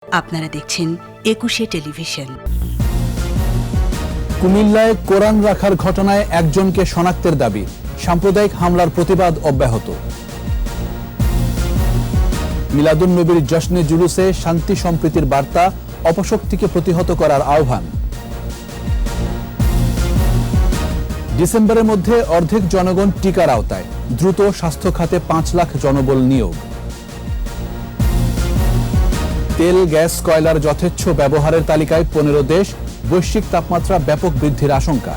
আপনারা দেখছেন ২১শে টেলিভিশন। কুমিল্লায় কোরআন রাখার ঘটনায় একজনকে শনাক্তের দাবি, সাম্প্রদায়িক হামলার প্রতিবাদ অব্যাহত। মিলাদুন্নবীর জশ্নে জুলুসে শান্তি সম্প্রীতির বার্তা, অপশক্তিকে প্রতিহত করার আহ্বান। ডিসেম্বরের মধ্যে অর্ধেক জনগণ টিকার আওতায়, দ্রুত স্বাস্থ্য খাতে ৫ লাখ জনবল নিয়োগ। তেল, গ্যাস, কয়লার যথেচ্ছ ব্যবহারের তালিকায় ১৫ দেশ, বৈশ্বিক তাপমাত্রা ব্যাপক বৃদ্ধির আশঙ্কা।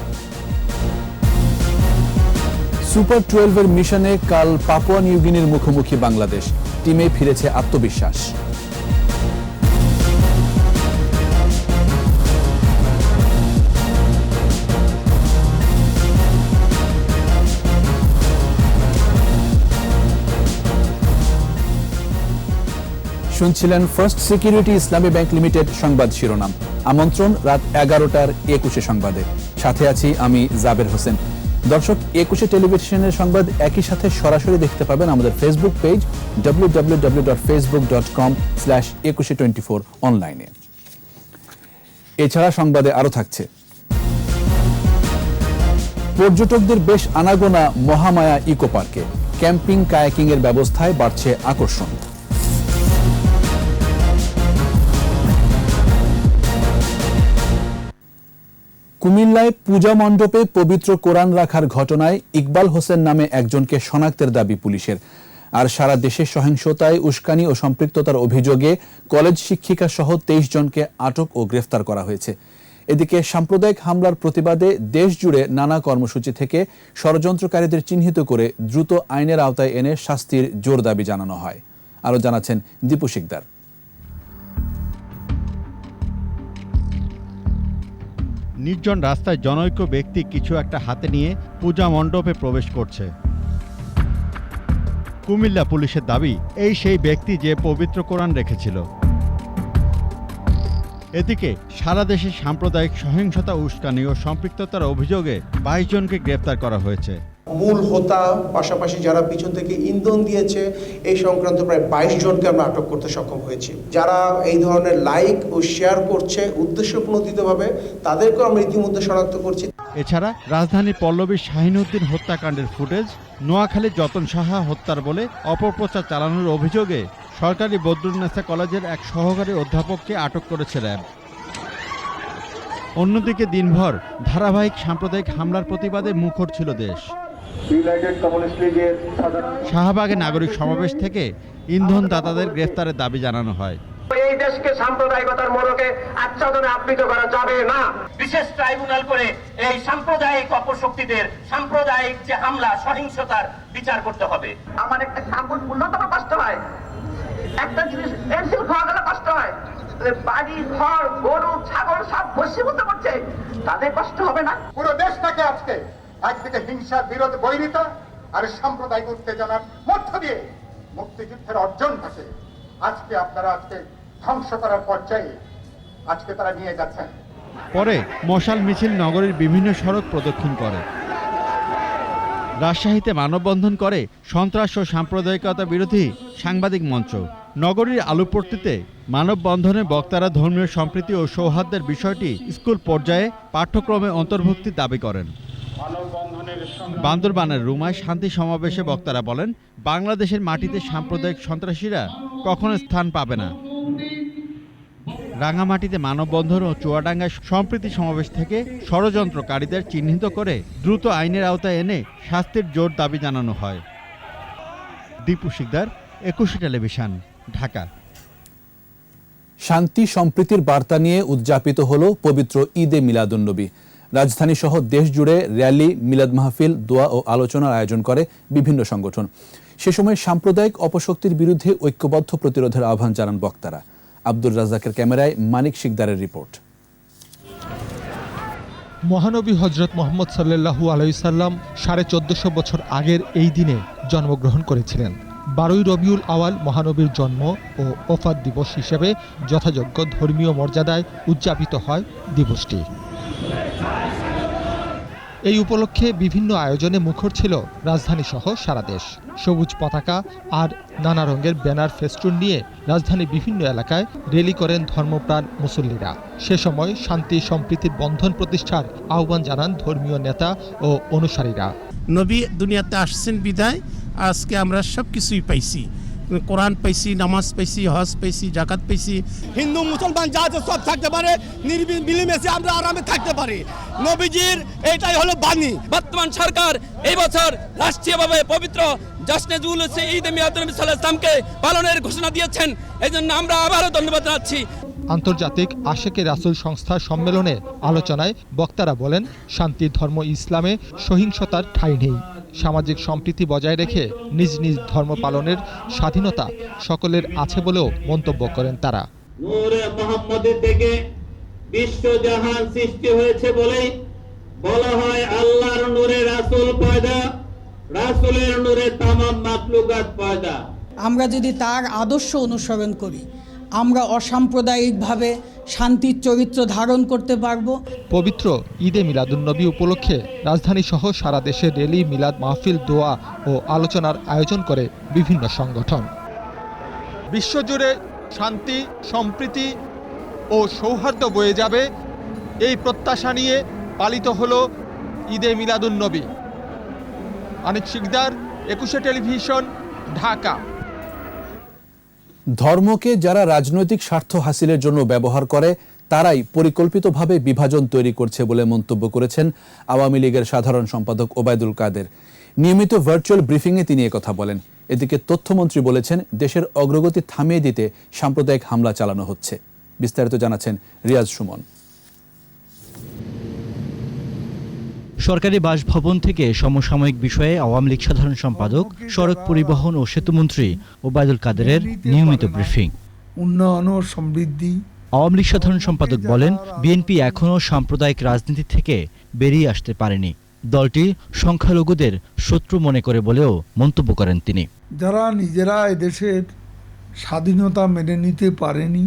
সুপার 12-এর মিশনে কাল পাপুয়া নিউগিনির মুখোমুখি বাংলাদেশ, টিমে ফিরেছে আত্মবিশ্বাস। শুনছিলেন ফার্স্ট সিকিউরিটি ইসলামী ব্যাংক লিমিটেড সংবাদ শিরোনাম। আমন্ত্রণ রাত ১১টার ২১শে সংবাদে। সাথে আছি আমি জাবের হোসেন। দর্শক, ২১শে টেলিভিশনের সংবাদ একই সাথে সরাসরি দেখতে পাবেন আমাদের ফেসবুক পেজ www.facebook.com/2124 অনলাইনে। এছাড়া সংবাদে আরো থাকছে, পর্যটকদের বেশ আনাগোনা মহামায়া ইকো পার্কে, ক্যাম্পিং কায়াকিং এর ব্যবস্থায় বাড়ছে আকর্ষণ। কুমিল্লায় পূজা মণ্ডপে পবিত্র কোরআন রাখার ঘটনায় ইকবাল হোসেন নামে একজনকে শনাক্তের দাবি পুলিশের। আর সারা দেশে সহিংসতায় উস্কানি ও সম্পৃক্ততার অভিযোগে কলেজ শিক্ষিকা সহ ২৩ জনকে আটক ও গ্রেফতার করা হয়েছে। এদিকে সাম্প্রদায়িক হামলার প্রতিবাদে দেশ জুড়ে নানা কর্মসূচি থেকে ষড়যন্ত্রকারীদের চিহ্নিত করে দ্রুত আইনের আওতায় এনে শাস্তির জোর দাবি জানানো হয়। আরো জানাচ্ছেন দীপু শিকদার। নির্জন রাস্তায় জনৈক ব্যক্তি কিছু একটা হাতে নিয়ে পূজা মণ্ডপে প্রবেশ করছে। কুমিল্লা পুলিশের দাবি, এই সেই ব্যক্তি যে পবিত্র কোরআন রেখেছিল। এদিকে সারা দেশে সাম্প্রদায়িক সহিংসতা, উস্কানি ও সম্পৃক্ততার অভিযোগে ২২ জনকে গ্রেপ্তার করা হয়েছে। মূল হোতা, পাশাপাশি যারা পিছন থেকে ইন্ধন দিয়েছে, এই সংক্রান্ত প্রায় ২২ জনকে আমরা আটক করতে সক্ষম হয়েছি। যারা এই ধরনের লাইক ও শেয়ার করছে উদ্দেশ্যপ্রণোদিতভাবে, তাদেরকেও আমরা ইতিমধ্যে শনাক্ত করছি। এছাড়া রাজধানীর পল্লবীর শাহিনউদ্দিন হত্যাকাণ্ডের ফুটেজ, নোয়াখালীর যতন সাহা হত্যার বলে অপপ্রচার চালানোর অভিযোগে সরকারি বদরুন্নেসা কলেজের এক সহকারী অধ্যাপককে আটক করেছে র্যাব। অন্যদিকে দিনভর ধারাবাহিক সাম্প্রদায়িক হামলার প্রতিবাদে মুখর ছিল দেশ। শাহবাগে নাগরিক সমাবেশ থেকে ইন্ধন দাতাদের গ্রেফতারের দাবি জানানো হয়। এই দেশকে সাম্প্রদায়িকতার মোড়কে আচ্ছাদনে আবৃত করা যাবে না। বিশেষ ট্রাইব্যুনাল করে এই সাম্প্রদায়িক অপশক্তিদের সাম্প্রদায়িক যে হামলা, সহিংসতার বিচার করতে হবে। আমার একটা ঠাকুর ন্যূনতম কষ্ট হয়, একটা জিনিস পেন্সিল খাওয়া গেলে কষ্ট হয়, বাড়ি ঘর গরু ছাগল সব বশীভূত করছে, তাদের কষ্ট হবে না? পুরো দেশটাকে আজকে একদিকে হিংসার বিরোধ বৈরিতা আর সাম্প্রদায়িক উত্তেজনার মধ্য দিয়ে মুক্তিযুদ্ধের অর্জনটাকে আজকে আপনারা ধ্বংস করার পর্যায়ে আজকে তারা নিয়ে যাচ্ছেন। পরে মশাল মিছিল নগরীর বিভিন্ন সড়ক প্রদক্ষিণ করে। রাজশাহীতে মানববন্ধন করে সন্ত্রাস ও সাম্প্রদায়িকতা বিরোধী সাংবাদিক মঞ্চ। নগরীর আলুপট্টিতে মানববন্ধনে বক্তারা ধর্মীয় সম্প্রীতি ও সৌহার্দ্যের বিষয়টি স্কুল পর্যায়ে পাঠ্যক্রমে অন্তর্ভুক্তির দাবি করেন। বান্দরবানের রুমায় শান্তি সমাবেশে বক্তারা বলেন, বাংলাদেশের মাটিতে সাম্প্রদায়িক সন্ত্রাসীরা কখনো স্থান পাবে না। রাঙামাটিতে মানববন্ধন ও চুয়াডাঙ্গায় সম্প্রীতি সমাবেশ থেকে ষড়যন্ত্রকারীদের চিহ্নিত করে দ্রুত আইনের আওতায় এনে শাস্তির জোর দাবি জানানো হয়। দীপু শিকদার, ২১শে টেলিভিশন, ঢাকা। শান্তি সম্প্রীতির বার্তা নিয়ে উদযাপিত হলো পবিত্র ঈদে মিলাদুন্নবী। রাজধানী সহ দেশ জুড়ে র্যালি, মিলাদ মাহফিল, দোয়া ও আলোচনার আয়োজন করে বিভিন্ন সংগঠন। সে সময় সাম্প্রদায়িক অপশক্তির বিরুদ্ধে ঐক্যবদ্ধ প্রতিরোধের আহ্বান জানান বক্তারা। আব্দুর রাজ্জাকের ক্যামেরায় মানিক শিকদারের রিপোর্ট। মহানবী হজরত মোহাম্মদ সাল্লাল্লাহু আলাইহি সাল্লাম ১৪৫০ বছর আগের এই দিনে জন্মগ্রহণ করেছিলেন। ১২ই রবিউল আওয়াল মহানবীর জন্ম ও ওফাত দিবস হিসেবে যথাযোগ্য ধর্মীয় মর্যাদায় উদযাপিত হয় দিবসটি। এই উপলক্ষে বিভিন্ন আয়োজনে মুখর ছিল রাজধানী সহ সারা দেশ। সবুজ পতাকা আর নানা রঙের ব্যানার ফেস্টুন নিয়ে রাজধানীর বিভিন্ন এলাকায় র্যালি করেন ধর্মপ্রাণ মুসল্লিরা। সে সময় শান্তি সম্প্রীতির বন্ধন প্রতিষ্ঠার আহ্বান জানান ধর্মীয় নেতা ও অনুসারীরা। নবী দুনিয়াতে আসছেন বিদায় আজকে আমরা সব কিছুই পাইছি, কোরআন পাইছি, নামাজ পাইছি, হজ পাইছি, জাকাত পাইছি। হিন্দু মুসলমান যা আছে সব থাকতে পারে, মিলেমিশে আমরা আরামে থাকতে পারি। নবীজির এটাই হলো বাণী। বর্তমান সরকার এই বছর রাষ্ট্রীয়ভাবে পবিত্র জশ্নে জুলুস ঈদ মিলাদুন নবী সাল্লাল্লাহু আলাইহি ওয়াসাল্লামকে পালনের ঘোষণা দিয়েছেন। এজন্য আমরা আবারও ধন্যবাদ জানাচ্ছি। আন্তর্জাতিক আশেকে রাসূল সংস্থার সম্মেলনে আলোচনায় বক্তারা বলেন, শান্তির ধর্ম ইসলামে সহিংসতার ঠাঁই নেই। সামাজিক সম্প্রীতি বজায় রেখে নিজ নিজ ধর্ম পালনের স্বাধীনতা সকলের আছে বলেও মন্তব্য করেন তারা। নূরে মুহাম্মদের থেকে বিশ্বজাহান সৃষ্টি হয়েছে বলেই বলা হয় আল্লাহর নূরে রাসূল পয়দা, রাসূলের নূরে তামাম মাখলুকাত পয়দা। আমরা যদি তার আদর্শ অনুসরণ করি, আমরা অসাম্প্রদায়িকভাবে শান্তির চরিত্র ধারণ করতে পারব। পবিত্র ঈদে মিলাদুন্নবী উপলক্ষে রাজধানী সহ সারা দেশে র্যালি, মিলাদ মাহফিল, দোয়া ও আলোচনার আয়োজন করে বিভিন্ন সংগঠন। বিশ্বজুড়ে শান্তি, সম্প্রীতি ও সৌহার্দ্য বয়ে যাবে, এই প্রত্যাশা নিয়ে পালিত হলো ঈদে মিলাদুন্নবী। আনিক শিকদার, 21 টেলিভিশন, ঢাকা। ধর্মকে যারা রাজনৈতিক স্বার্থ হাসিলের জন্য ব্যবহার করে তারাই পরিকল্পিতভাবে বিভাজন তৈরি করছে বলে মন্তব্য করেছেন আওয়ামী লীগের সাধারণ সম্পাদক ওবায়দুল কাদের। নিয়মিত ভার্চুয়াল ব্রিফিংয়ে তিনি একথা বলেন। এদিকে তথ্যমন্ত্রী বলেছেন, দেশের অগ্রগতি থামিয়ে দিতে সাম্প্রদায়িক হামলা চালানো হচ্ছে। বিস্তারিত জানাচ্ছেন রিয়াজ সুমন। সরকারি বাসভবন থেকে সমসাময়িক বিষয়ে আওয়ামী লীগ সাধারণ সম্পাদক, সড়ক পরিবহন ও সেতুমন্ত্রী ওবায়দুল কাদেরের নিয়মিত ব্রিফিং। উন্নয়ন ও সমৃদ্ধি। আওয়ামী লীগ সাধারণ সম্পাদক বলেন, বিএনপি এখনও সাম্প্রদায়িক রাজনীতি থেকে বেরিয়ে আসতে পারেনি। দলটি সংখ্যালঘুদের শত্রু মনে করে বলেও মন্তব্য করেন তিনি। যারা নিজেরা এদেশের স্বাধীনতা মেনে নিতে পারেনি,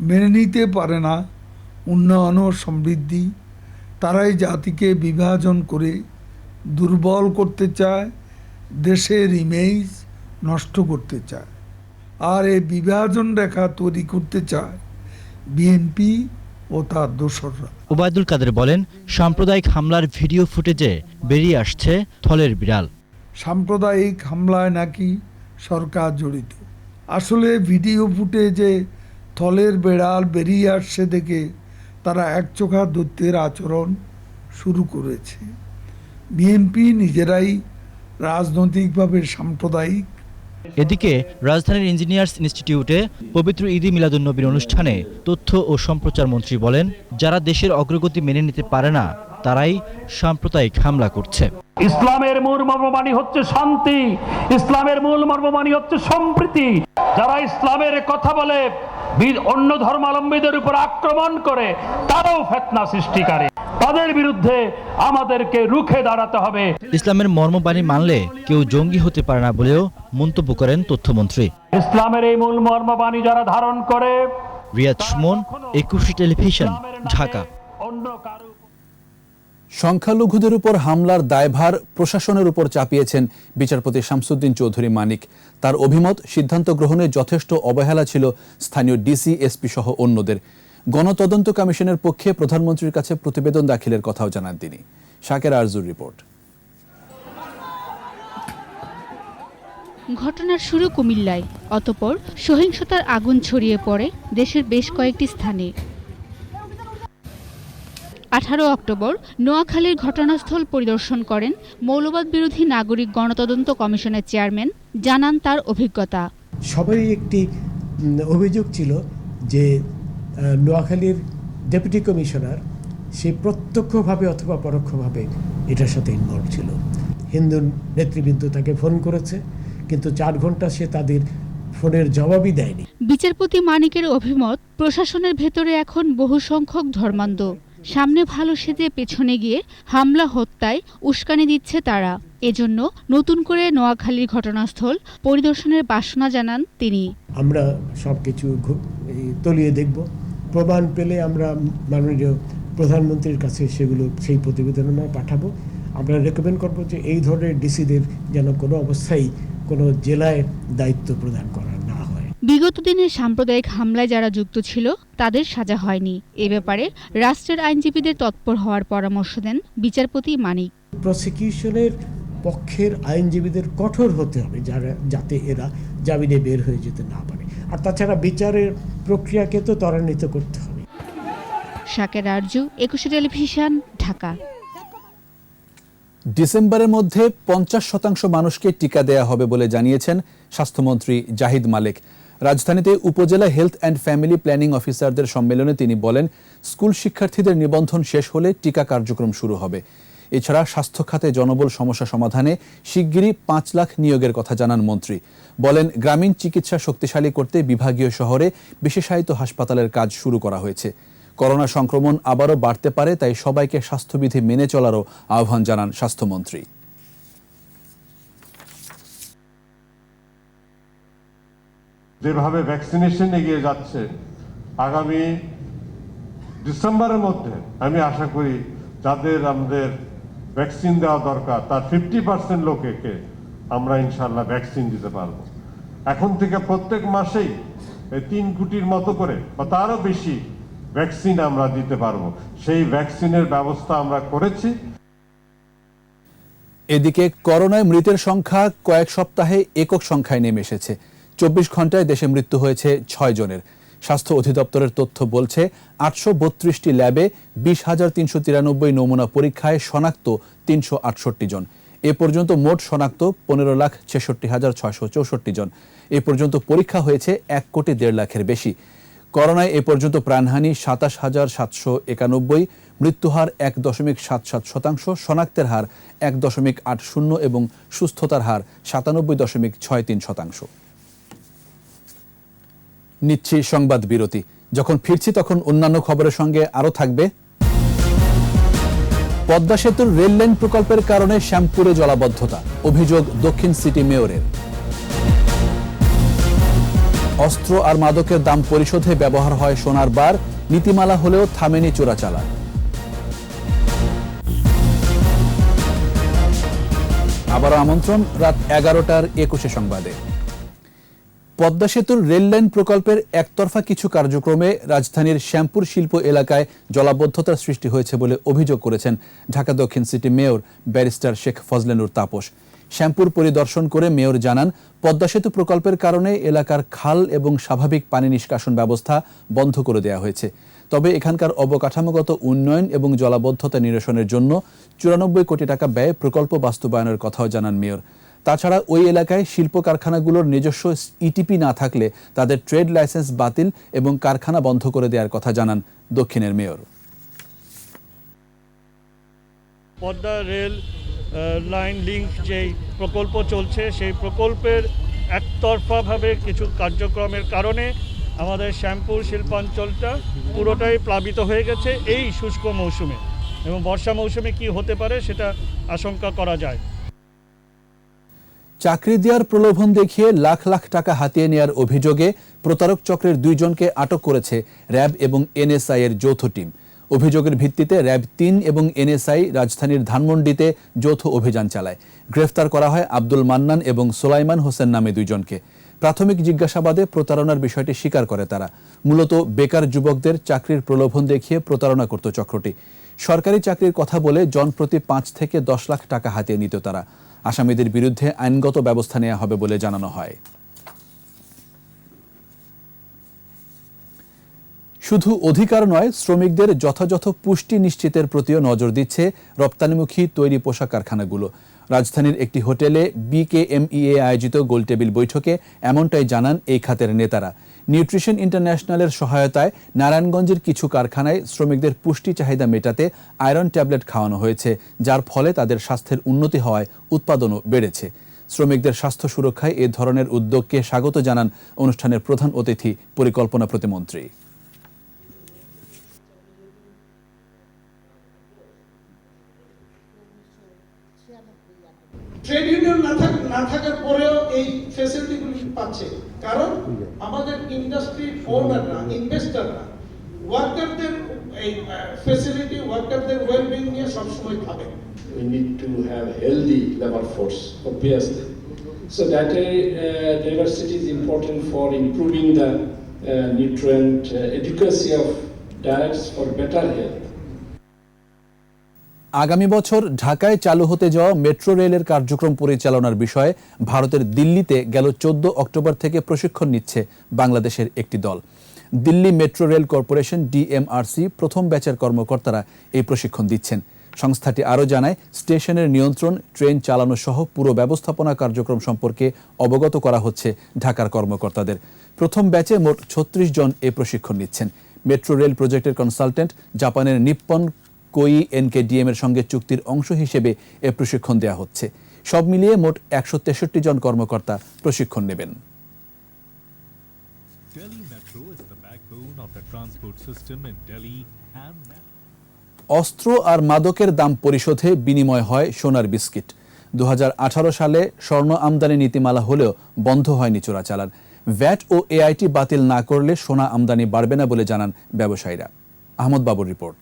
মেনে নিতে পারে না উন্নয়ন ও সমৃদ্ধি, তারাই জাতিকে বিভাজন করে দুর্বল করতে চায়, দেশের ইমেজ নষ্ট করতে চায়। আর এই বিভাজন রেখা তৈরি করতে চায় বিএনপি ও তার দোসররা। ওবায়দুল কাদের বলেন, সাম্প্রদায়িক হামলার ভিডিও ফুটেজে বেরিয়ে আসছে থলের বিড়াল। সাম্প্রদায়িক হামলায় নাকি সরকার জড়িত। আসলে ভিডিও ফুটেজে থলের বিড়াল বেরিয়ে আসছে দেখে তারা একচোখা দৈত্যের আচরণ শুরু করেছে। বিএনপি নিজেরাই রাজনৈতিকভাবে সাম্প্রদায়িক। এদিকে রাজধানীর ইঞ্জিনিয়ার্স ইনস্টিটিউটে পবিত্র ঈদে মিলাদুন্নবীর অনুষ্ঠানে তথ্য ও সম্প্রচার মন্ত্রী বলেন, যারা দেশের অগ্রগতি মেনে নিতে পারে না তারাই সাম্প্রদায়িক হামলা করছে। ইসলামের মূল মর্মবাণী হচ্ছে শান্তি, ইসলামের মূল মর্মবাণী হচ্ছে সম্প্রীতি। যারা ইসলামের কথা বলে অন্য ধর্মাবলম্বীদের উপর আক্রমণ করে, তারাও ফিতনা সৃষ্টিকারী। তাদের বিরুদ্ধে আমাদেরকে রুখে দাঁড়াতে হবে। ইসলামের মর্মবাণী মানলে কেউ জঙ্গি হতে পারে না বলেও মন্তব্য করেন তথ্যমন্ত্রী। ইসলামের এই মূল মর্মবাণী যারা ধারণ করে। রিয়াজ সুমন, 21 টেলিভিশন, ঢাকা। সংখ্যালঘুদের উপর হামলার দায়ভার প্রশাসনের উপর চাপিয়েছেন বিচারপতি শামসুদ্দিন চৌধুরী মানিক। তার অভিমত, সিদ্ধান্ত গ্রহণে যথেষ্ট অবহেলা ছিল স্থানীয় ডিসি, এসপি সহ অন্যদের। গণতদন্ত কমিশনের পক্ষে প্রধানমন্ত্রীর কাছে প্রতিবেদন দাখিলের কথাও জানান তিনি। শাকের আরজুর রিপোর্ট। ঘটনার শুরু কুমিল্লায়, অতঃপর সহিংসতার আগুন ছড়িয়ে পড়ে দেশের বেশ কয়েকটি স্থানে। 18 অক্টোবর নোয়াখালীর ঘটনাস্থল পরিদর্শন করেন মৌলবাদ বিরোধী নাগরিক গণতদন্ত কমিশনের চেয়ারম্যান, জানান তার অভিজ্ঞতা। সবারই একটি অভিযোগ ছিল যে নোয়াখালীর ডেপুটি কমিশনার সে প্রত্যক্ষভাবে অথবা পরোক্ষভাবে এটার সাথে ইনভলভ ছিল। হিন্দু নেতৃবৃন্দ তাকে ফোন করেছে, কিন্তু 4 ঘন্টা সে তাদের ফোনের জবাবই দেয়নি। বিচারপতি মানিকের অভিমত, প্রশাসনের ভেতরে এখন বহু সংখ্যক ধর্মান্ধ। সামনে ভালো সেজে পেছনে গিয়ে হামলা, হত্যায় উস্কানি দিচ্ছে তারা। এজন্য নতুন করে নোয়াখালীর ঘটনাস্থল পরিদর্শনের বাসনা জানান তিনি। আমরা সবকিছু তলিয়ে দেখব, প্রমাণ পেলে আমরা মাননীয় প্রধানমন্ত্রীর কাছে সেই প্রতিবেদন আমরা পাঠাবো। আমরা রেকমেন্ড করব যে এই ধরনের ডিসিদের যেন কোনো অবস্থায় কোনো জেলায় দায়িত্ব প্রদান করা না হয়। বিগত দিনে সাম্প্রদায়িক হামলায় যারা যুক্ত ছিল তাদের সাজা হয়নি। এ ব্যাপারে রাষ্ট্রের আইনজীবীদের তৎপর হওয়ার পরামর্শ দেন বিচারপতি মানিক। প্রসিকিউশনের পক্ষের আইনজীবীদের কঠোর হতে হবে যাতে এরা জামিনে বের হয়ে যেতে না পারে। আর তাছাড়া বিচারের প্রক্রিয়াকে তো ত্বরান্বিত করতে হবে। শাকের আরজু, একুশে টেলিভিশন, ঢাকা। ডিসেম্বরের মধ্যে 50% মানুষকে টিকা দেয়া হবে বলে জানিয়েছেন স্বাস্থ্যমন্ত্রী জাহিদ মালেক। রাজধানীতে উপজেলা হেলথ অ্যান্ড ফ্যামিলি প্ল্যানিং অফিসারদের সম্মেলনে তিনি বলেন, স্কুল শিক্ষার্থীদের নিবন্ধন শেষ হলে টিকা কার্যক্রম শুরু হবে। এছাড়া স্বাস্থ্য খাতে জনবল সমস্যা সমাধানে শিগগিরই 5 লাখ নিয়োগের কথা জানান মন্ত্রী। বলেন, গ্রামীণ চিকিৎসা শক্তিশালী করতে বিভাগীয় শহরে বিশেষায়িত হাসপাতালের কাজ শুরু করা হয়েছে। করোনা সংক্রমণ আবারও বাড়তে পারে, তাই সবাইকে স্বাস্থ্যবিধি মেনে চলারও আহ্বান জানান স্বাস্থ্যমন্ত্রী। যেভাবে ভ্যাকসিনেশন এগিয়ে যাচ্ছে, আগামী ডিসেম্বরের মধ্যে আমি আশা করি যাদের আমাদের ভ্যাকসিন দেওয়া দরকার তার 50% লোককে আমরা ইনশাল্লাহ ভ্যাকসিন দিতে পারবো। এখন থেকে প্রত্যেক মাসেই 3 কোটির মতো করে বা তারও বেশি ভ্যাকসিন আমরা দিতে পারবো। সেই ভ্যাকসিনের ব্যবস্থা আমরা করেছি। এদিকে করোনায় মৃতের সংখ্যা কয়েক সপ্তাহে একক সংখ্যায় নেমে এসেছে। 24 ঘন্টায় দেশে মৃত্যু হয়েছে 6 জনের। স্বাস্থ্য অধিদপ্তরের তথ্য বলছে, 832টি ল্যাবে 20,393 নমুনা পরীক্ষায় শনাক্ত 368 জন। এ পর্যন্ত মোট শনাক্ত 15,66,664 জন। এ পর্যন্ত পরীক্ষা হয়েছে 1,1.5 লাখের বেশি। করোনায় এ পর্যন্ত প্রাণহানি 27,791, মৃত্যুহার 1.77%, শনাক্তের হার 1.80 এবং সুস্থতার হার 97.63%। নিচ্ছি সংবাদ বিরতি। যখন ফিরছি তখন অন্যান্য খবরের সঙ্গে আরও থাকবে, পদ্মা সেতুর রেল লাইন প্রকল্পের কারণে শ্যামপুরে জলাবদ্ধতা, অভিযোগ দক্ষিণ সিটি মেয়রের। অস্ত্র আর মাদকের দাম পরিশোধে ব্যবহার হয় সোনার বার, নীতিমালা হলেও থামেনি চোরাচালান। আবারও আমন্ত্রণ রাত 11টার 21 সংবাদে। পদ্মা সেতুর রেল লাইন প্রকল্পের একতরফা কিছু কার্যক্রমে রাজধানীর শ্যামপুর শিল্প এলাকায় জলাবদ্ধতার সৃষ্টি হয়েছে বলে অভিযোগ করেছেন ঢাকা দক্ষিণ city mayor barrister Sheikh Fazle Noor Taposh. Shyampur পরিদর্শন করে মেয়র জানান, পদ্মা সেতু প্রকল্পের কারণে এলাকার খাল এবং স্বাভাবিক পানি নিষ্কাশন ব্যবস্থা বন্ধ করে দেওয়া হয়েছে। তবে এখানকার অবকাঠামোগত উন্নয়ন এবং জলাবদ্ধতা নিরসনের জন্য 94 কোটি টাকা ব্যয়ে প্রকল্প বাস্তবায়নের কথাও জানান মেয়র। তাছাড়া ওই এলাকায় শিল্প কারখানাগুলোর নিজস্ব ইটিপি না থাকলে তাদের ট্রেড লাইসেন্স বাতিল এবং কারখানা বন্ধ করে দেওয়ার কথা জানান দক্ষিণের mayor. Padma rail line link যেই প্রকল্প চলছে, সেই প্রকল্পের একতরফাভাবে কিছু কার্যক্রমের কারণে আমাদের শ্যামপুর শিল্পাঞ্চলটা পুরোটাই প্লাবিত হয়ে গেছে এই শুষ্ক মৌসুমে, এবং বর্ষা মৌসুমে কি হতে পারে সেটা আশঙ্কা করা যায়। চাকরি দেওয়ার প্রলোভন দেখিয়ে লাখ লাখ টাকা হাতিয়ে নেওয়ার অভিযোগে প্রতারক চক্রের 2 জনকে আটক করেছে র্যাব এবং এনএসআই এর যৌথ টিম। অভিযোগের ভিত্তিতে র্যাব 3 এবং এনএসআই রাজধানীর ধানমন্ডিতে যৌথ অভিযান চালায়। গ্রেফতার করা হয় আব্দুল মান্নান এবং সোলাইমান হোসেন নামে 2 জনকে। প্রাথমিক জিজ্ঞাসাবাদে প্রতারণার বিষয়টি স্বীকার করে তারা। মূলত বেকার যুবকদের চাকরির প্রলোভন দেখিয়ে প্রতারণা করত চক্রটি। সরকারি চাকরির কথা বলে জনপ্রতি 5 থেকে 10 লাখ টাকা হাতিয়ে নিত তারা। আসামিদের বিরুদ্ধে আইনগত ব্যবস্থা নেওয়া হবে বলে জানানো হয়। শুধু অধিকার নয়, শ্রমিকদের যথাযথ পুষ্টি নিশ্চিতের প্রতিও নজর দিচ্ছে রপ্তানিমুখী তৈরি পোশাক কারখানাগুলো। রাজধানীর একটি হোটেলে বিকেএমইএ আয়োজিত গোলটেবিল বৈঠকে এমনটাই জানান এই খাতের নেতারা। নিউট্রিশন ইন্টারন্যাশনালের সহায়তায় নারায়ণগঞ্জের কিছু কারখানায় শ্রমিকদের পুষ্টি চাহিদা মেটাতে আয়রন ট্যাবলেট খাওয়ানো হয়েছে, যার ফলে তাদের স্বাস্থ্যের উন্নতি হওয়ায় উৎপাদনও বেড়েছে। শ্রমিকদের স্বাস্থ্য সুরক্ষায় এ ধরনের উদ্যোগকে স্বাগত জানান অনুষ্ঠানের প্রধান অতিথি পরিকল্পনা প্রতিমন্ত্রী। ট্রেড ইউনিয়ন না থাকার পরেও এই ফ্যাসিলিটিগুলি পাচ্ছে, কারণ আমাদের ইন্ডাস্ট্রির ওনাররা, ইনভেস্টররা ওয়ার্কারদের এই ফ্যাসিলিটি ওয়ার্কারদের ওয়েলবিং নিয়ে সবসময় ভাবে। We need to have healthy labor force, obviously. So data diversity is important for improving the nutrient adequacy of diets for better health. আগামী বছর ঢাকায় চালু হতে যাওয়া মেট্রো রেলের কার্যক্রম পরিচালনার বিষয়ে ভারতের দিল্লিতে গেল 14 অক্টোবর থেকে প্রশিক্ষণ নিচ্ছে বাংলাদেশের একটি দল। Delhi metro rail corporation DMRC প্রথম ব্যাচের কর্মকর্তারা এই প্রশিক্ষণ দিচ্ছেন। সংস্থাটি আরও জানায়, স্টেশনের নিয়ন্ত্রণ, ট্রেন চালানো সহ পুরো ব্যবস্থাপনা কার্যক্রম সম্পর্কে অবগত করা হচ্ছে ঢাকার কর্মকর্তাদের। প্রথম ব্যাচে মোট 36 জন এই প্রশিক্ষণ নিচ্ছেন। মেট্রো রেল প্রজেক্টের কনসালটেন্ট জাপানের নিপ্পন কোই এনকেডিএম এর সঙ্গে চুক্তির অংশ হিসেবে এ প্রশিক্ষণ দেওয়া হচ্ছে। সব মিলিয়ে মোট 163 জন কর্মকর্তা প্রশিক্ষণ নেবেন। অস্ত্র আর মাদকের দাম পরিশোধে বিনিময় হয় সোনার বিস্কিট। 2018 সালে স্বর্ণ আমদানি নীতিমালা হলেও বন্ধ হয়নি চোরাচালান। ভ্যাট ও এআইটি বাতিল না করলে সোনা আমদানি বাড়বে না বলে জানান ব্যবসায়ীরা। আহমদ বাবুর রিপোর্ট।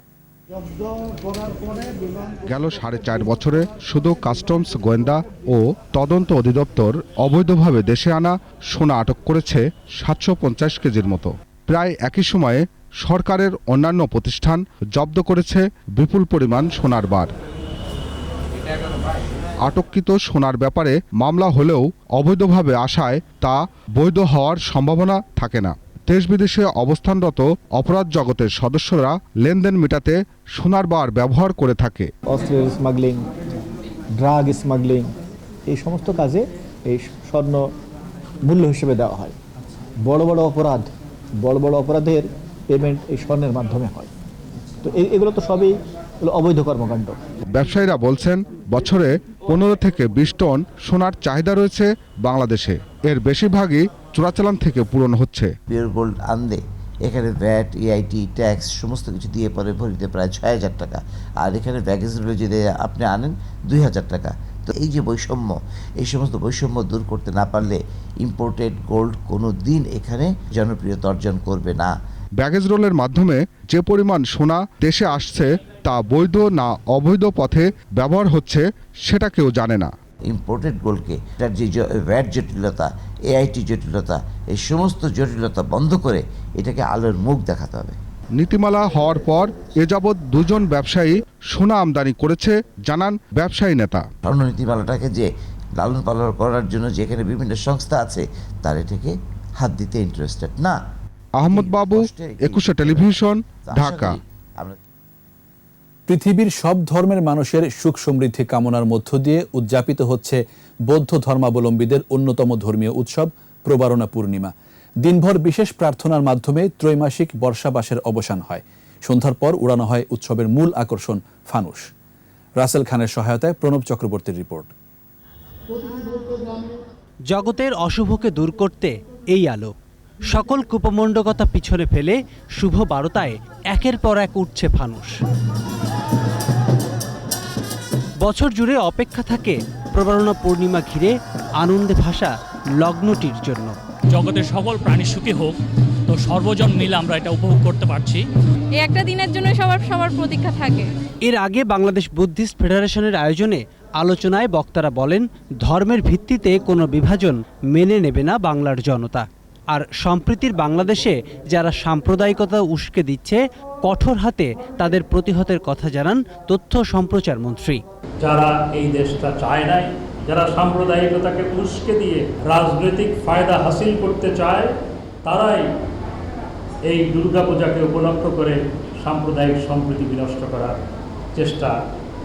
গেল 4.5 বছরে শুধু কাস্টমস, গোয়েন্দা ও তদন্ত অধিদপ্তর অবৈধভাবে দেশে আনা সোনা আটক করেছে 750 কেজির মতো। প্রায় একই সময়ে সরকারের অন্যান্য প্রতিষ্ঠান জব্দ করেছে বিপুল পরিমাণ সোনার বার। আটককৃত সোনার ব্যাপারে মামলা হলেও অবৈধভাবে আসায় তা বৈধ হওয়ার সম্ভাবনা থাকে না। দেশ বিদেশে অবস্থানরত অপরাধ জগতের সদস্যরা লেনদেন মেটাতে সোনার বার ব্যবহার করে থাকে। অস্ত্রের স্মাগলিং, ড্রাগ স্মাগলিং, এই সমস্ত কাজে এই স্বর্ণ মূল্য হিসেবে দেওয়া হয়। বড় বড় অপরাধের পেমেন্ট এই স্বর্ণের মাধ্যমে হয়। তো এগুলো তো সবই অবৈধ কর্মকাণ্ড। ব্যবসায়ীরা বলছেন, বছরে 15 থেকে 20 টন সোনার চাহিদা রয়েছে বাংলাদেশে। এর বেশিরভাগই চোরাচালান থেকে পূরণ হচ্ছে। পিওর গোল্ড আনলে এখানে ভ্যাট, এআইটি, ট্যাক্স সমস্ত কিছু দিয়ে পরে ভরিতে প্রায় 6000 টাকা, আর এখানে ব্যাগেজগুলো যদি আপনি আনেন 2000 টাকা। তো এই যে বৈষম্য, এই সমস্ত বৈষম্য দূর করতে না পারলে ইম্পোর্টেড গোল্ড কোনো দিন এখানে জনপ্রিয়তা অর্জন করবে না। ব্যাগেজ রোলের মাধ্যমে যে পরিমাণ সোনা দেশে আসছে তা বৈধ না অবৈধ পথে ব্যবহার হচ্ছে সেটা কেউ জানে না। ইম্পোর্টেড গোল্ডকে তার যে ভ্যাট জটিলতা, এআইটি জটিলতা, এই সমস্ত জটিলতা বন্ধ করে এটাকে আলোর মুখ দেখাতে হবে। নীতিমালা হওয়ার পর এ যাবৎ 2 জন ব্যবসায়ী সোনা আমদানি করেছে জানান ব্যবসায়ী নেতা। স্বর্ণ নীতিমালাটাকে যে লালন পালন করার জন্য যেখানে বিভিন্ন সংস্থা আছে, তার এটাকে হাত দিতে ইন্টারেস্টেড না। আহমদ বাবু, 21 টেলিভিশন, ঢাকা। পৃথিবীর সব ধর্মের মানুষের সুখ সমৃদ্ধি কামনার মধ্য দিয়ে উদযাপিত হচ্ছে বৌদ্ধ ধর্মাবলম্বীদের অন্যতম ধর্মীয় উৎসব প্রবারণা পূর্ণিমা। দিনভর বিশেষ প্রার্থনার মাধ্যমে ত্রৈমাসিক বর্ষাবাসের অবসান হয়। সন্ধ্যার পর উড়ানো হয় উৎসবের মূল আকর্ষণ ফানুস। রাসেল খানের সহায়তায় প্রণব চক্রবর্তীর রিপোর্ট। জগতের অশুভকে দূর করতে এই আলো, সকল কুপমণ্ডকতা পিছনে ফেলে শুভ বারতায় একের পর এক উঠছে ফানুস। বছর জুড়ে অপেক্ষা থাকে প্রবারণা পূর্ণিমা ঘিরে আনন্দে ভাসা লগ্নটির জন্য। জগতের সকল প্রাণী সুখী হোক, তো সর্বজন মিলে আমরা এটা উপভোগ করতে পারছি। এই একটা দিনের জন্য সবার প্রতীক্ষা থাকে। এর আগে বাংলাদেশ বুদ্ধিস্ট ফেডারেশনের আয়োজনে আলোচনায় বক্তারা বলেন, ধর্মের ভিত্তিতে কোনো বিভাজন মেনে নেবে না বাংলার জনতা। আর সম্প্রীতির বাংলাদেশে যারা সাম্প্রদায়িকতা উস্কে দিচ্ছে, কঠোর হাতে তাদের প্রতিহতের কথা জানান তথ্য সম্প্রচার মন্ত্রী। যারা এই দেশটা চায় নাই, যারা সাম্প্রদায়িকতাকে উস্কে দিয়ে রাজনৈতিক ফায়দা হাসিল করতে চায়, তারাই এই দুর্গাপূজাকে উপলক্ষ করে সাম্প্রদায়িক সম্প্রীতি বিনষ্ট করার চেষ্টা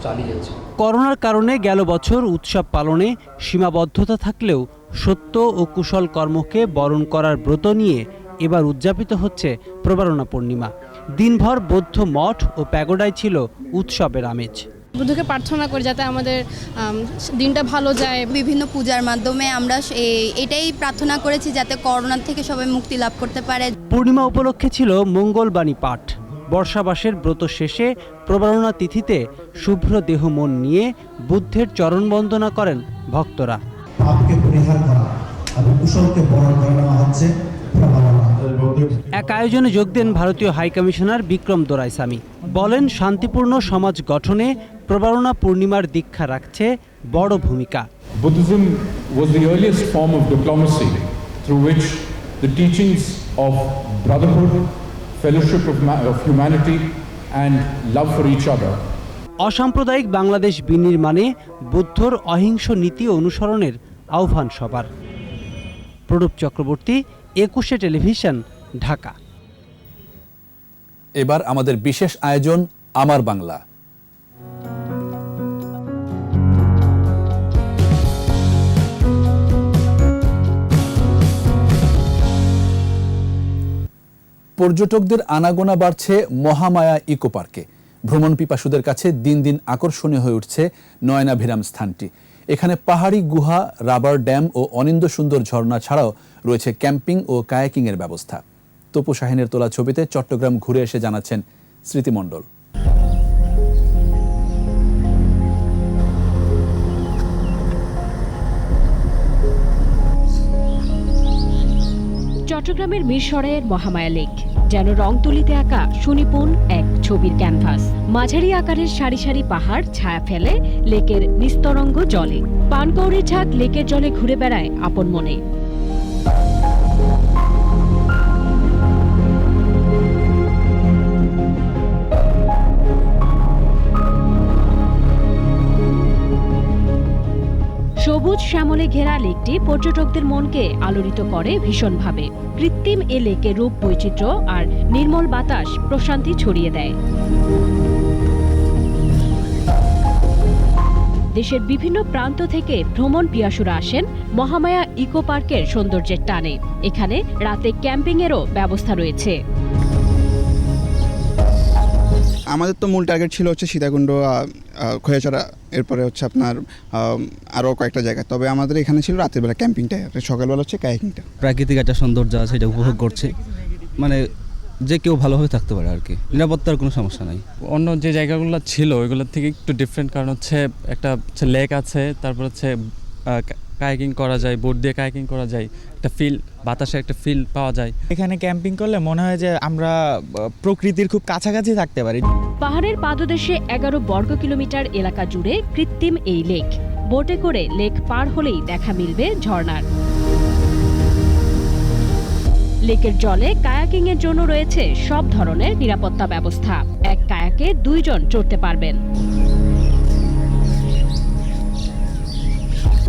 চালিয়েছে। করোনার কারণে গেল বছর উৎসব পালনে সীমাবদ্ধতা থাকলেও সত্য ও কুশল কর্মকে বরণ করার ব্রত নিয়ে এবার উদযাপিত হচ্ছে প্রবারণা পূর্ণিমা। দিনভর বৌদ্ধ মঠ ও প্যাগোডায় ছিল উৎসবের আমেজ। বুদ্ধকে প্রার্থনা করি যাতে আমাদের দিনটা ভালো যায়। বিভিন্ন পূজার মাধ্যমে আমরা এটাই প্রার্থনা করেছি যাতে করোনা থেকে সবাই মুক্তি লাভ করতে পারে। পূর্ণিমা উপলক্ষে ছিল মঙ্গলবাণী পাঠ। বর্ষাবাসের ব্রত শেষে প্রবারণা তিথিতে শুভ্র দেহ মন নিয়ে বুদ্ধের চরণ বন্দনা করেন ভক্তরা। পাপকে পরিহার করা এবং কুশলকে বরণ করে নেওয়া হচ্ছে এক আয়োজনে যোগ দেন ভারতীয় হাইকমিশনার বিক্রম দোরাইস্বামী। বলেন, শান্তিপূর্ণ সমাজ গঠনে প্রবারণা পূর্ণিমার দীক্ষা রাখছে বড় ভূমিকা। Buddhism was the earliest form of diplomacy through which the teachings of brotherhood, fellowship of humanity and love for each other. অসাম্প্রদায়িক বাংলাদেশ বিনির্মাণে বুদ্ধর অহিংস নীতি অনুসরণের আহ্বান সবার। প্রদীপ চক্রবর্তী, 21 টেলিভিশন, ঢাকা। এবার আমাদের বিশেষ আয়োজন আমার বাংলা। পর্যটকদের আনাগোনা বাড়ছে মহামায়া ইকো পার্কে। ভ্রমণ পিপাসুদের কাছে দিন দিন আকর্ষণীয় হয়ে উঠছে নয়নাভিরাম স্থানটি। এখানে পাহাড়ি গুহা, রাবার ড্যাম ও অনিন্দ্য সুন্দর ঝর্ণা ছাড়াও রয়েছে ক্যাম্পিং ও কায়াকিং এর ব্যবস্থা। তপু শাহিনের তোলা ছবিতে চট্টগ্রাম ঘুরে এসে জানাচ্ছেন স্মৃতি মণ্ডল। চট্টগ্রামের মিরসরাইয়ের মহামায়া লেক যেন রংতুলিতে আঁকা সুনিপুণ এক ছবির ক্যানভাস। মাঝারি আকারের সারি সারি পাহাড় ছায়া ফেলে লেকের নিস্তরঙ্গ জলে। পানকৌড়ির ঝাঁক লেকের জলে ঘুরে বেড়ায় আপন মনে। সবুজ শ্যামলে ঘেরা লেকটি পর্যটকদের মনকে আলোড়িত করে ভীষণভাবে। কৃত্রিম এ লেকের রূপ বৈচিত্র্য আর নির্মল বাতাস প্রশান্তি ছড়িয়ে দেয়। দেশের বিভিন্ন প্রান্ত থেকে ভ্রমণ পিয়াসুরা আসেন মহামায়া ইকো পার্কের সৌন্দর্যের টানে। এখানে রাতে ক্যাম্পিংয়েরও ব্যবস্থা রয়েছে। আমাদের তো মূল টার্গেট ছিল হচ্ছে সীতাকুণ্ড, খোয়াছড়া, এরপরে হচ্ছে আপনার আরও কয়েকটা জায়গা। তবে আমাদের এখানে ছিল রাতের বেলা ক্যাম্পিংটা, সকালবেলা হচ্ছে কায়াকিংটা। প্রাকৃতিক একটা সৌন্দর্য আছে, এটা উপভোগ করছে। মানে যে কেউ ভালোভাবে থাকতে পারে আর কি, নিরাপত্তার কোনো সমস্যা নাই। অন্য যে জায়গাগুলো ছিল ওইগুলোর থেকে একটু ডিফারেন্ট, কারণ হচ্ছে একটা লেক আছে, তারপর হচ্ছে কায়াকিং করা যায়, বোট দিয়ে কায়াকিং করা যায়, একটা ফিল, বাতাসে একটা ফিল পাওয়া যায়। এখানে ক্যাম্পিং করলে মনে হয় যে আমরা প্রকৃতির খুব কাছাকাছি থাকতে পারি। পাহাড়ের পাদদেশে 11 বর্গ কিলোমিটার এলাকা জুড়ে কৃত্রিম এই লেক। বোটে করে লেক পার হলেই দেখা মিলবে ঝর্ণার। লেকের জলে কায়াকিং এর জন্য রয়েছে সব ধরনের নিরাপত্তা ব্যবস্থা। এক কায়াকে 2 জন চড়তে পারবেন।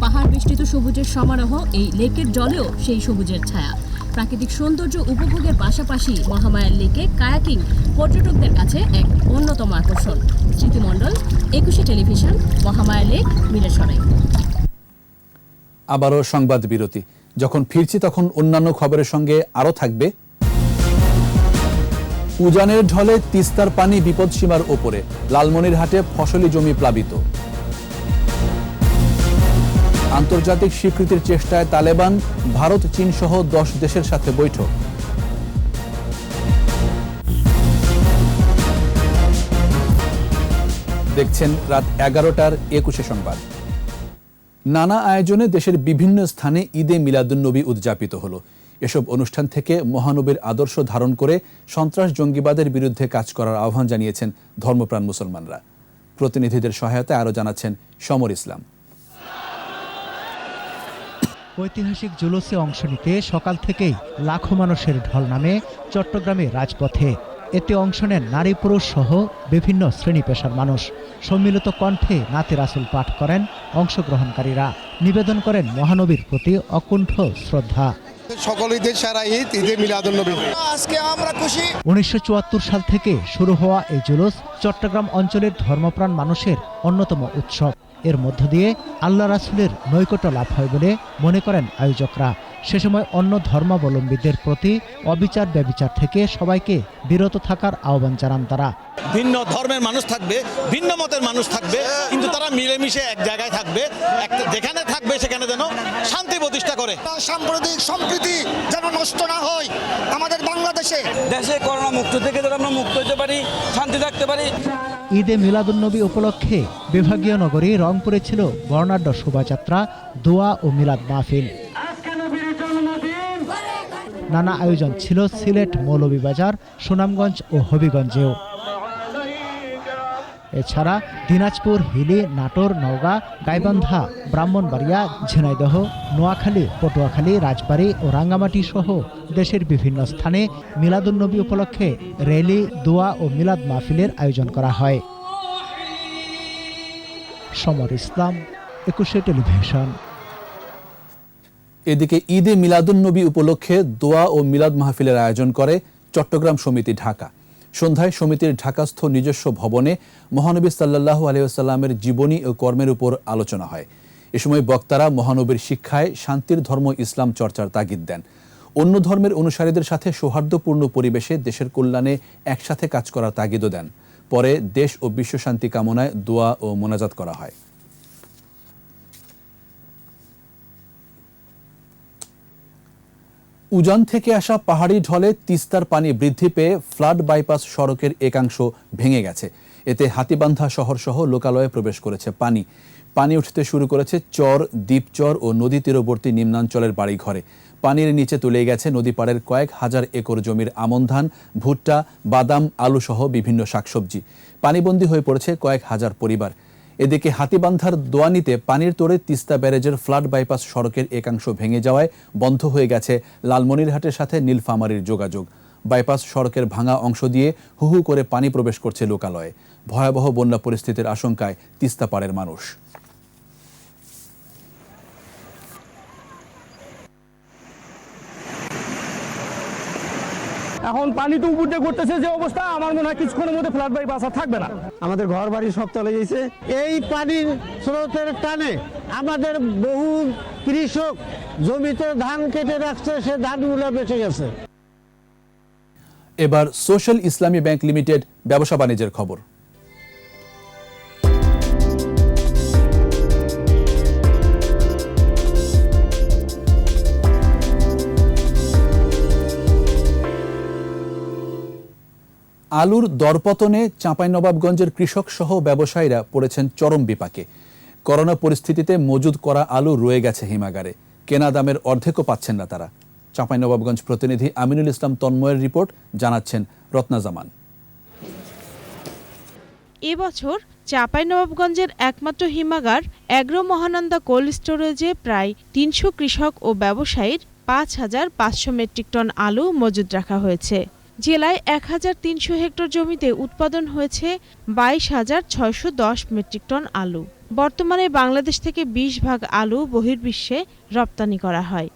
পাহাড় বেষ্টিত সবুজের সমারোহ, এই লেকের জলেও সেই সবুজের ছায়া। প্রাকৃতিক সৌন্দর্য উপভোগের পাশাপাশি মহামায়ার লেকে কায়াকিং পর্যটকদের কাছে এক অন্যতম আকর্ষণ। স্মৃতি মণ্ডল, 21 টেলিভিশন, মহামায়া লেক, মিরসরাই। আবারও সংবাদ বিরতি। যখন ফিরছি তখন অন্যান্য খবরের সঙ্গে আরও থাকবে উজানের ঢলে তিস্তার পানি বিপদসীমার ওপরে, লালমনিরহাটে ফসলি জমি প্লাবিত। আন্তর্জাতিক স্বীকৃতির চেষ্টায় তালেবান, ভারত, চীন সহ 10 দেশের সাথে বৈঠক। দেখছেন রাত 11টার 21 সংবাদ। নানা আয়োজনে দেশের বিভিন্ন স্থানে ঈদে মিলাদুন্নবী উদযাপিত হলো। এসব অনুষ্ঠান থেকে মহানবীর আদর্শ ধারণ করে সন্ত্রাস জঙ্গিবাদের বিরুদ্ধে কাজ করার আহ্বান জানিয়েছেন ধর্মপ্রাণ মুসলমানরা। প্রতিনিধিদের সহায়তায় আরও জানাচ্ছেন সমর ইসলাম। ঐতিহাসিক জুলুসে অংশ নিতে সকাল থেকেই লাখো মানুষের ঢল নামে চট্টগ্রামের রাজপথে। এতে অংশ নেন নারী পুরুষ সহ বিভিন্ন শ্রেণী পেশার মানুষ। সম্মিলিত কণ্ঠে নাতে রাসূল পাঠ করেন অংশগ্রহণকারীরা। নিবেদন করেন মহানবীর প্রতি অকুণ্ঠ শ্রদ্ধা। সকল ঈদের সেরা ঈদ, ঈদে মিলাদুন্নবী। আজকে আমরা খুশি। 1974 সাল থেকে শুরু হওয়া এই জুলুস চট্টগ্রাম অঞ্চলের ধর্মপ্রাণ মানুষের অন্যতম উৎসব। এর মধ্য দিয়ে আল্লাহ রাসূলের নৈকট্য লাভ হয় বলে মনে করেন আয়োজকরা। সে সময় অন্য ধর্মাবলম্বীদের প্রতি অবিচার ব্যবিচার থেকে সবাইকে বিরত থাকার আহ্বান জানান তারা। ভিন্ন ধর্মের মানুষ থাকবে, ভিন্ন মতের মানুষ থাকবে, কিন্তু তারা মিলেমিশে এক জায়গায় থাকবে। যেখানে থাকবে সেখানে যেন শান্তি প্রতিষ্ঠা করে। সাম্প্রদায়িক সম্প্রীতি যেন নষ্ট না হয় আমাদের বাংলাদেশে। দেশে করোনা মুক্ত থেকে যেন আমরা মুক্ত হতে পারি, শান্তি থাকতে পারি। ঈদে মিলাদুন্নবী উপলক্ষে বিভাগীয় নগরী রংপুরে ছিল বর্ণাঢ্য শোভাযাত্রা, দোয়া ও মিলাদ মাহফিল। নানা আয়োজন ছিল সিলেট, মৌলভীবাজার, সুনামগঞ্জ ও হবিগঞ্জেও। এছাড়া দিনাজপুর, হিলি, নাটোর, নওগাঁ, গাইবান্ধা, ব্রাহ্মণবাড়িয়া, ঝিনাইদহ, নোয়াখালী, পটুয়াখালী, রাজবাড়ী ও রাঙ্গামাটি সহ দেশের বিভিন্ন স্থানে মিলাদুন্নবী উপলক্ষে র্যালি, দোয়া ও মিলাদ মাহফিলের আয়োজন করা হয়। সমর ইসলাম, 21 টেলিভিশন। এদিকে ঈদে মিলাদুন্নবী উপলক্ষে দোয়া ও মিলাদ মাহফিলের আয়োজন করে চট্টগ্রাম সমিতি ঢাকা। সন্ধ্যায় সমিতির ঢাকাস্থ নিজস্ব ভবনে মহানবী সাল্লাল্লাহু আলাইহি ওয়াসাল্লামের জীবনী ও কর্মের উপর আলোচনা হয়। এ সময় বক্তারা মহানবীর শিক্ষায় শান্তির ধর্ম ইসলাম চর্চার তাগিদ দেন। অন্য ধর্মের অনুসারীদের সাথে সৌহার্দ্যপূর্ণ পরিবেশে দেশের কল্যাণে একসাথে কাজ করার তাগিদও দেন। পরে দেশ ও বিশ্ব শান্তি কামনায় দোয়া ও মোনাজাত করা হয়। উজান থেকে আসা পাহাড়ি ঢলে তিস্তার পানি বৃদ্ধি পেয়ে ফ্লাড বাইপাস সড়কের একাংশ ভেঙে গেছে। এতে হাতিবান্ধা শহর সহ লোকালয়ে প্রবেশ করেছে পানি উঠতে শুরু করেছে চর, দ্বীপচর ও নদী তীরবর্তী নিম্নাঞ্চলের বাড়িঘরে। পানির নিচে তলিয়ে গেছে নদী পাড়ের কয়েক হাজার একর জমির আমন ধান, ভুট্টা, বাদাম, আলু সহ বিভিন্ন শাকসবজি। পানিবন্দী হয়ে পড়েছে কয়েক হাজার পরিবার। এদিকে হাতিবান্ধার দোয়ানিতে পানির তোড়ে তিস্তা ব্যারেজের ফ্লাড বাইপাস সড়কের একাংশ ভেঙে যাওয়ায় বন্ধ হয়ে গেছে লালমনিরহাটের সাথে নীলফামারীর যোগাযোগ। বাইপাস সড়কের ভাঙা অংশ দিয়ে হু হু করে পানি প্রবেশ করছে লোকালয়ে। ভয়াবহ বন্যা পরিস্থিতির আশঙ্কায় তিস্তা পাড়ের মানুষ। এখন পানি তো উপর দিয়ে করতেছে যে অবস্থা, আমার মনে হয় কিছুক্ষণের মধ্যে ফ্লাড বাইপাস আর থাকবে না। আমাদের ঘর বাড়ি সব চলে গেছে এই পানির স্রোতের টানে। আমাদের বহু কৃষক জমিতে ধান কেটে রাখছে, সে ধানগুলো বেঁচে গেছে। এবার সোশ্যাল ইসলামী ব্যাংক লিমিটেড ব্যবসা বাণিজ্যের খবর। আলুর দরপতনে চাঁপাইনবাবগঞ্জের কৃষক সহ ব্যবসায়ীরা পড়েছেন চরম বিপাকে। করোনা পরিস্থিতিতে মজুদ করা আলু রয়ে গেছে হিমাগারে। কেনা দামের অর্ধেকও পাচ্ছেন না তারা। চাঁপাইনবাবগঞ্জ প্রতিনিধি আমিনুল ইসলাম তন্ময়ের রিপোর্ট, জানাচ্ছেন রত্না জামান। এবছর চাঁপাইনবাবগঞ্জের একমাত্র হিমাগার এগ্রো মহানন্দা কোল্ড স্টোরেজে প্রায় 300 কৃষক ও ব্যবসায়ীর 5,500 মেট্রিক টন আলু মজুদ রাখা হয়েছে। জেলায় 1,300 হেক্টর জমিতে উৎপাদন হয়েছে 22,610 মেট্রিক টন আলু। বর্তমানে বাংলাদেশ থেকে 20 ভাগ আলু বহির্বিশ্বে রপ্তানি করা হয়।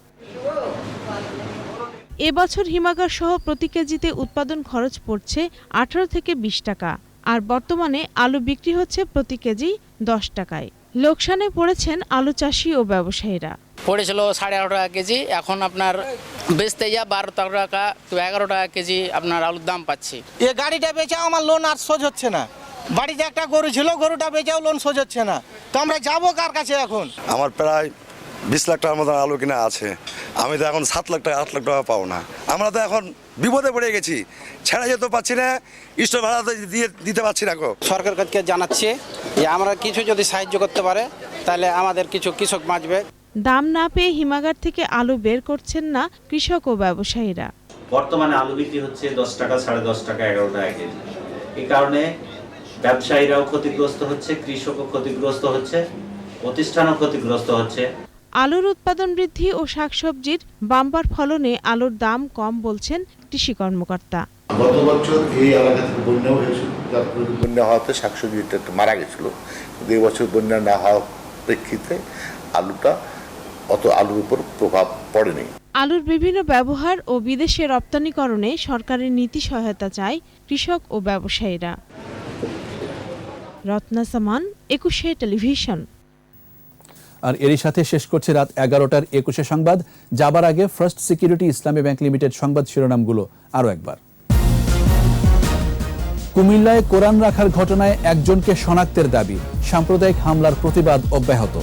এবছর হিমাগার সহ প্রতি কেজিতে উৎপাদন খরচ পড়ছে 18 থেকে 20 টাকা, আর বর্তমানে আলু বিক্রি হচ্ছে প্রতি কেজি 10 টাকায়। লোকসানে পড়েছেন আলু চাষি ও ব্যবসায়ীরা। পড়েছিল 11.5 টাকা কেজি, এখন আপনার বেচতে যা 12 টাকা তো 11 টাকা কেজি আপনার আলুর দাম পাচ্ছি। এ গাড়িটা বেচাও আমার লোন আর শোধ হচ্ছে না। বাড়িতে একটা গরু ছিল, গরুটা বেচাও লোন শোধ হচ্ছে না। তো আমরা যাবো কার কাছে এখন? আমার প্রায় 20 লাখ টাকার মতো আলু কিনা আছে। আমি তো এখন 7 লাখ টাকা 8 লাখ টাকা পাবো না। আমরা তো এখন বিপদে পড়ে গেছি, ছেড়ে যেতে পারছি না, স্টোর ভাড়া দিতে পারছি না। সরকারকে জানাচ্ছি যে আমরা কিছু যদি সাহায্য করতে পারে তাহলে আমাদের কিছু কৃষক বাঁচবে। দাম না পেয়ে হিমাগার থেকে আলু বের করছেন না কৃষক ও ব্যবসায়ীরা। বর্তমানে আলু বিক্রি হচ্ছে 10 টাকা, 10.5 টাকা, 11 টাকা কেজি। এই কারণে ব্যবসায়ীরাও ক্ষতিগ্রস্ত হচ্ছে, কৃষকও ক্ষতিগ্রস্ত হচ্ছে, প্রতিষ্ঠানও ক্ষতিগ্রস্ত হচ্ছে। আলুর উৎপাদন বৃদ্ধি ও শাকসবজির বাম্পার ফলনে আলুর দাম কম বলছেন কৃষি কর্মকর্তা। গত বছর এই এলাকা থেকে বন্যা হয়েছিল, যার বন্যা হওয়াতে শাকসবজিটা একটু মারা গেছিল। কিন্তু এই বছর বন্যা না হওয়ার প্রেক্ষিতে আলুর উপর প্রভাব পড়েনি। আলুর বিভিন্ন ব্যবহার ও বিদেশে রপ্তানিকরণে সরকারের নীতি সহায়তা চায় কৃষক ও ব্যবসায়ীরা। রত্না সামান, 21 টেলিভিশন। আর এরই সাথে শেষ করছে রাত 11টার 21 সংবাদ। যাবার আগে ফার্স্ট সিকিউরিটি ইসলামী ব্যাংক লিমিটেড সংবাদ শিরোনামগুলো আরও একবার। কুমিল্লায় কোরআন রাখার ঘটনায় একজনকে শনাক্তের দাবি, সাম্প্রদায়িক হামলার প্রতিবাদ অব্যাহত।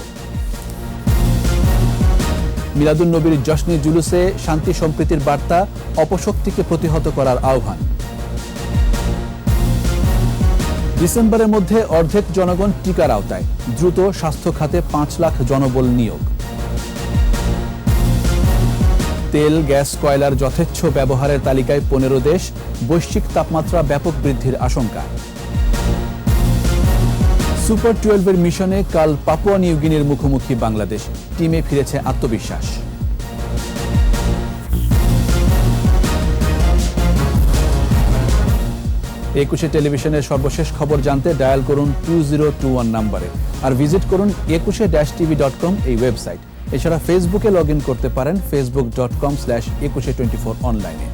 মিলাদুন্নবীর জশ্নে জুলুসে শান্তি সম্প্রীতির বার্তা, অপশক্তিকে প্রতিহত করার আহ্বান। ডিসেম্বরের মধ্যে অর্ধেক জনগণ টিকার আওতায়, দ্রুত স্বাস্থ্য খাতে 5 লাখ জনবল নিয়োগ। তেল, গ্যাস, কয়লার যথেচ্ছ ব্যবহারের তালিকায় 15 দেশ, বৈশ্বিক তাপমাত্রা ব্যাপক বৃদ্ধির আশঙ্কা। সুপার 12-এর মিশনে কাল পাপুয়া নিউগিনির মুখোমুখি বাংলাদেশ, টিমে ফিরেছে আত্মবিশ্বাস। একুশে টেলিভিশনের সর্বশেষ খবর জানতে ডায়াল করুন 2021 নম্বরে আর ভিজিট করুন ekushe-tv.com এই ওয়েবসাইট। এছাড়া ফেসবুকে লগ ইন করতে পারেন facebook.com/ekushe24 অনলাইনে।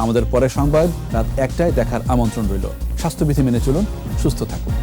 আমাদের পরের সংবাদ রাত 1টায় দেখার আমন্ত্রণ রইল। স্বাস্থ্যবিধি মেনে চলুন, সুস্থ থাকুন।